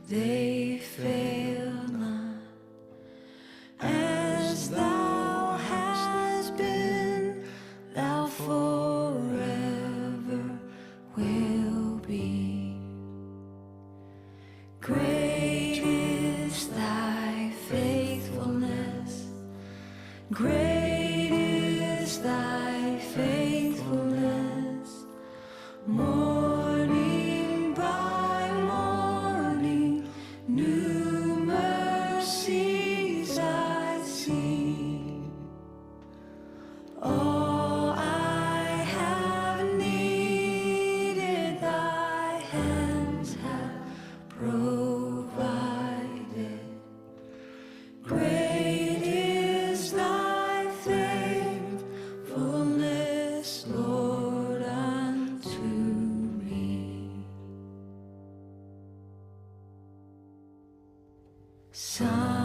they fail not. As thou hast been, thou forever will be. Great is thy faithfulness, great is thy faithfulness. Morning by morning, new mercies I see. All I have needed, thy hands have provided. Great is thy faithfulness, Lord, unto me. Sun